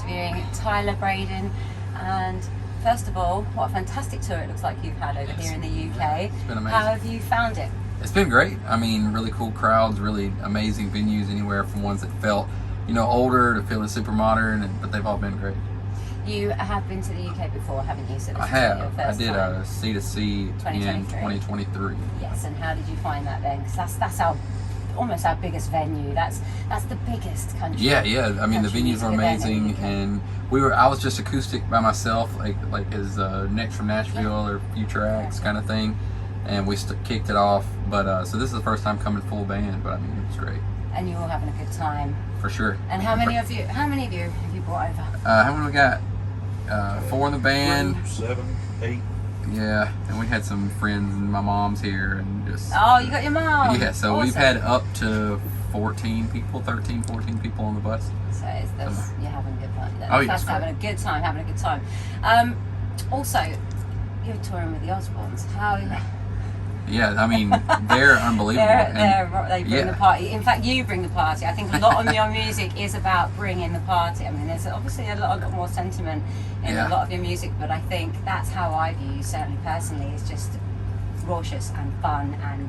interviewing Tyler Braden. And first of all, what a fantastic tour it looks like you've had over here in the UK. It's been amazing. How have you found it? It's been great. I mean, really cool crowds, really amazing venues, anywhere from ones that felt, older to feeling super modern, but they've all been great. You have been to the UK before, haven't you? So this I is have. your first I did time. a C2C in 2023. Yes, and how did you find that then? Because that's almost our biggest venue. That's the biggest country. Yeah. I mean, the venues were amazing, and I was just acoustic by myself, like as Next from Nashville or Future Acts kind of thing, and we kicked it off. But so this is the first time coming full band, but I mean, it was great. And you all having a good time. For sure. And how many of you have you brought over? How many we got? 4 in the band. 7, 8. Yeah, and we had some friends, and my mom's here, and just. Oh, you got your mom. Yeah, so awesome. we've had up to 13, 14 people on the bus. So you're having a good fun. Oh, yeah, That's having a good time. Also, you're touring with the Osbournes. How? Yeah, I mean, they're unbelievable. They bring the party. In fact, you bring the party. I think a lot of your music is about bringing the party. I mean, there's obviously a lot more sentiment in a lot of your music, but I think that's how I view you, certainly personally, is just raucous and fun and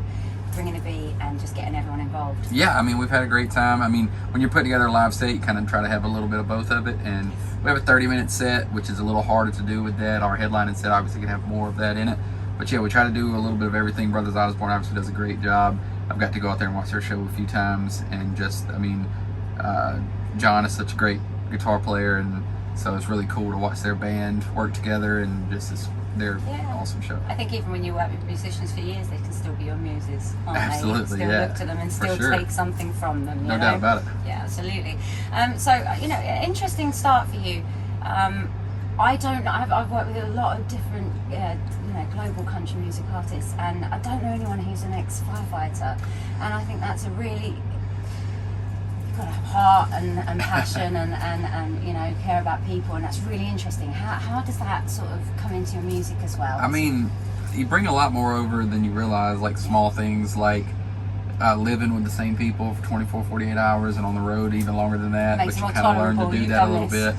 bringing a beat and just getting everyone involved. Yeah, I mean, we've had a great time. I mean, when you're putting together a live set, you kind of try to have a little bit of both of it, and we have a 30-minute set, which is a little harder to do with that. Our headlining set obviously can have more of that in it. But yeah, we try to do a little bit of everything. Brothers Osbourne obviously does a great job. I've got to go out there and watch their show a few times, and John is such a great guitar player, and so it's really cool to watch their band work together, and they're an awesome show. I think even when you work with musicians for years, they can still be your muses, aren't Absolutely, they? Still look to them and still take something from them. No doubt about it. Yeah, absolutely. Interesting start for you. I don't know. I've worked with a lot of different, global country music artists, and I don't know anyone who's an ex-firefighter. And I think that's you've got to have heart and passion and care about people, and that's really interesting. How does that sort of come into your music as well? I mean, you bring a lot more over than you realize, like small things like living with the same people for 24, 48 hours and on the road even longer than that, but you kind of learn to do that a little bit.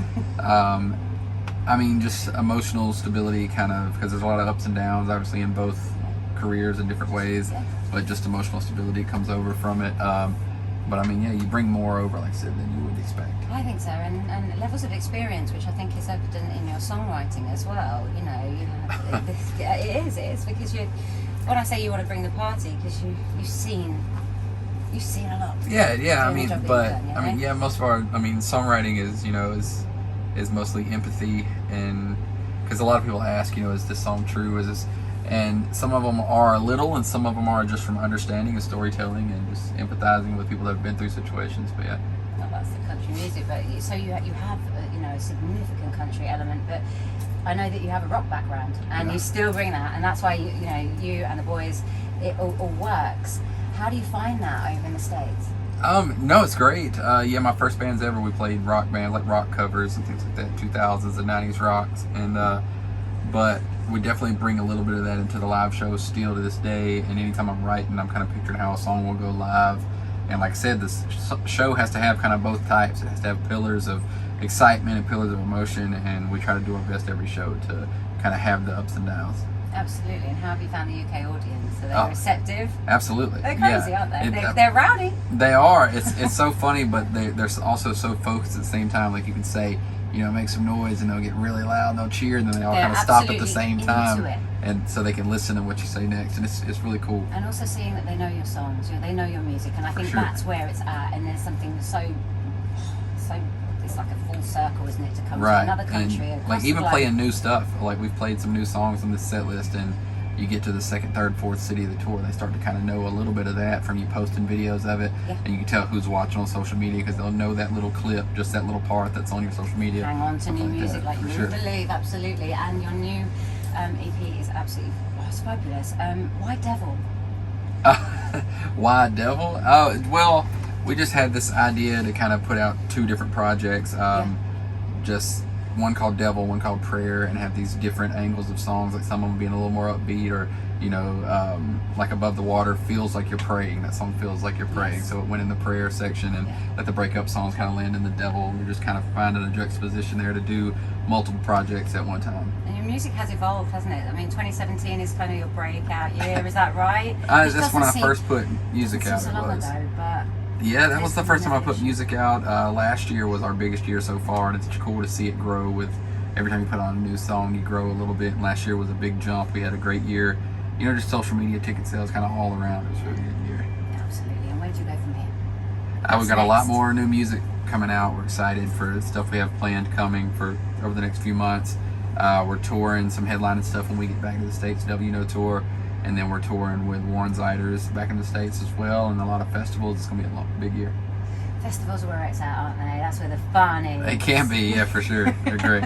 I mean, just emotional stability, kind of, because there's a lot of ups and downs, obviously, in both careers in different ways, but just emotional stability comes over from it. But I mean, yeah, you bring more over, like I said, than you would expect. I think so, and levels of experience, which I think is evident in your songwriting as well. It is because when I say you want to bring the party, because you've seen a lot. Yeah. I mean, most of our, songwriting is mostly empathy, and because a lot of people ask, is this song true? Is this? And some of them are a little, and some of them are just from understanding and storytelling and just empathizing with people that have been through situations. But yeah. Well, that's the country music, but so you have a significant country element, but I know that you have a rock background, and you still bring that, and that's why you and the boys, it all works. How do you find that over in the States? No, it's great. My first bands ever, we played rock bands, like rock covers and things like that, 2000s and 90s rocks, and but we definitely bring a little bit of that into the live show still to this day, and anytime I'm writing, I'm kind of picturing how a song will go live, and like I said, this show has to have kind of both types. It has to have pillars of excitement and pillars of emotion, and we try to do our best every show to kind of have the ups and downs. Absolutely. And how have you found the UK audience? Are they receptive? Absolutely. They're crazy, aren't they? They're rowdy. They are. It's so funny, but they're also so focused at the same time. Like you can say, make some noise, and they'll get really loud, and they'll cheer, and then they all kind of stop at the same time, and so they can listen to what you say next, and it's really cool. And also seeing that they know your songs, they know your music, and I think that's where it's at. And there's something so it's like a full circle, isn't it, to come to another country, and like even playing new stuff. Like we've played some new songs on this set list, and you get to the second, third, fourth city of the tour, they start to kind of know a little bit of that from you posting videos of it, and you can tell who's watching on social media because they'll know that little clip, just that little part that's on your social media. Hang on to new music like you would believe, absolutely. And your new EP is absolutely fabulous. Why Devil? Why Devil? Oh, well, we just had this idea to kind of put out 2 different projects. Just one called Devil, one called Prayer, and have these different angles of songs, like some of them being a little more upbeat, or like Above the Water feels like you're praying. That song feels like you're praying. Yes. So it went in the prayer section, and let the breakup songs kind of land in the Devil. We're just kind of finding a juxtaposition there to do multiple projects at one time. And your music has evolved, hasn't it? I mean, 2017 is kind of your breakout year, is that right? That's when I first put music out. So long ago, but yeah, that was the first time I put music out. Last year was our biggest year so far, and it's cool to see it grow. With every time you put on a new song, you grow a little bit. And last year was a big jump. We had a great year. Just social media, ticket sales, kind of all around. It was a really good year. Yeah, absolutely. And where do you go from here? We've got a lot more new music coming out. We're excited for stuff we have planned coming for over the next few months. We're touring some headlining stuff when we get back to the States, tour. And then we're touring with Warren Ziders back in the States as well, and a lot of festivals. It's going to be a big year. Festivals are where it's at, aren't they? That's where the fun is. They can be, yeah, for sure. They're great.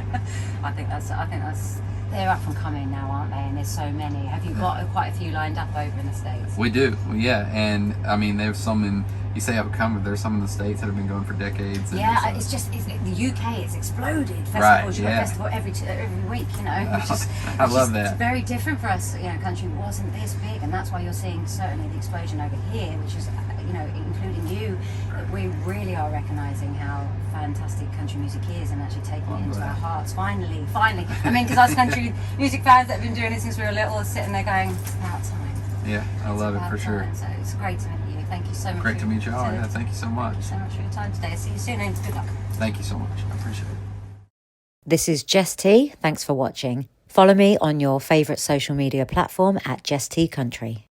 I think that's. They're up and coming now, aren't they? And there's so many. Have you got quite a few lined up over in the States? We do, yeah. And I mean, there's some in. You say up and coming. There's some in the States that have been going for decades. Yeah, it's the UK. It's exploded. Festivals. Right, You've got a festival every week. I love that. It's very different for us. Country wasn't this big, and that's why you're seeing certainly the explosion over here, which is including you. That we really are recognising how fantastic country music is, and actually taking it into our hearts. Finally. I mean, because us country music fans that have been doing it since we were little are sitting there going, "It's about time." Yeah, I love it for sure. So it's great to meet you. Thank you so much. Great to meet you all. Yeah, thank you so much. Thank you so much for your time today. See you soon, and good luck. Thank you so much. I appreciate it. This is Jess T. Thanks for watching. Follow me on your favourite social media platform at Jess T Country.